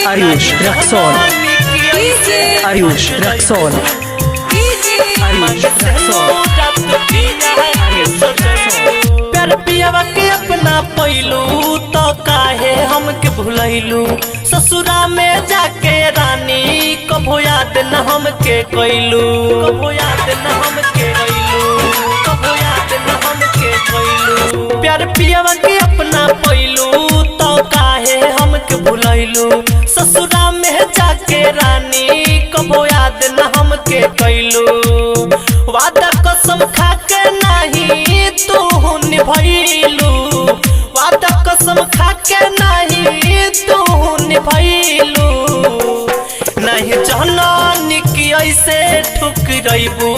Arius Raxol Arius Raxol Arius Raxol प्यार पियावा के अपना पैलू तो काहे हमके भुलैलू ससुरा में जाके रानी कभो याद न हमके कैलू कभो याद न हमके कैलू कभो याद न हमके कैलू प्यार पियावा के अपना पैलू तो काहे हमके भुलैलू ससुरा में जाके रानी कभो याद न हमके कैलू वादा कसम खा के नहीं तू निभैलू वादा कसम खा के नहीं तू निभैलू नहीं जननी की ऐसे ठुकरैबू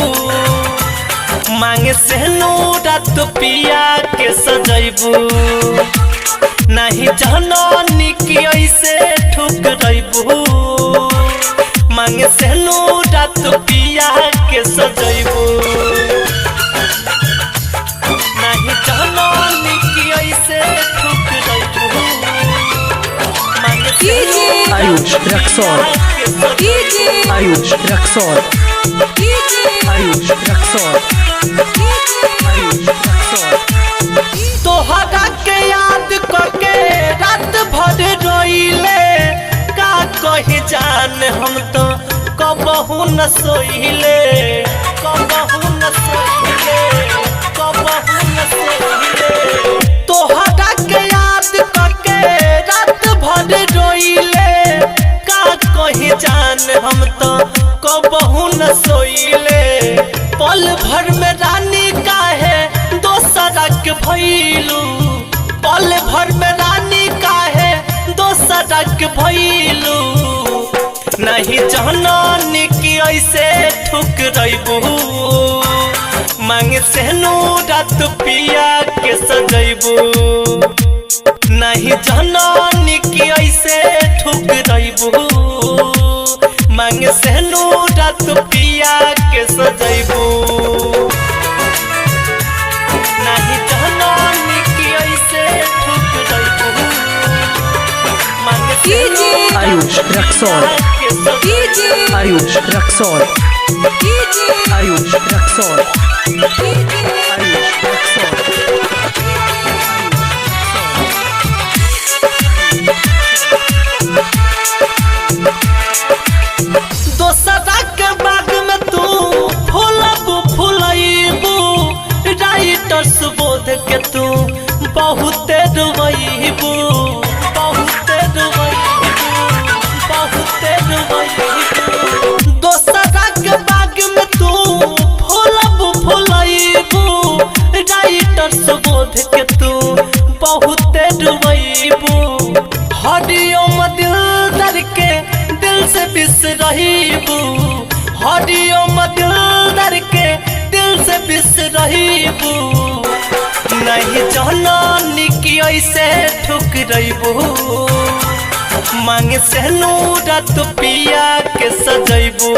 मांगे से रात पिया के सजैबू नहीं जननी की ऐसे ठुकरैबू मांगे से रात पिया के सजैबू नहीं जननी की ऐसे ठुकरैबू मांगे से Arius Raxol Arius Raxol Arius Raxol Arius Raxol तोहरा के याद करके रात भर रोइले का कही जान हम तो कबहू न सोइले कबहू न सोइले कबहू न सोइले तोहरा के याद करके रात भर रोइले का कही जान हम तो कबहू न सोइले पल भर में रानी काहे दोसरा के भइलू पल भर में रानी काहे दोसरा के भइलू नहीं जननी की ऐसे ठुकरैबू मांगे से रात पिया के सजैबू नहीं जननी की ऐसे ठुकरैबू मांगे से रात पिया के सजैबू नहीं जननी की ऐसे ठुकरैबू मांगे से Arius Raxol Arius Raxol Arius Raxol Arius Raxol दोसरा के बाग में तू फूलबू फुलैबू राइटर सुबोध के तू बहुते रुबैबू बहुते रुबैबू बहुते रुबैबू दोसरा के बाग में तू फूलबू फुलैबू राइटर सुबोध के तू बहुते रुबैबू हरिओम दिल दर के दिल से बिसरहिबू हरिओम दिल दर के दिल से बिसरहिबू नहीं जननी की ऐसे ठुकरैबू मांगे से रात पिया के सजैबू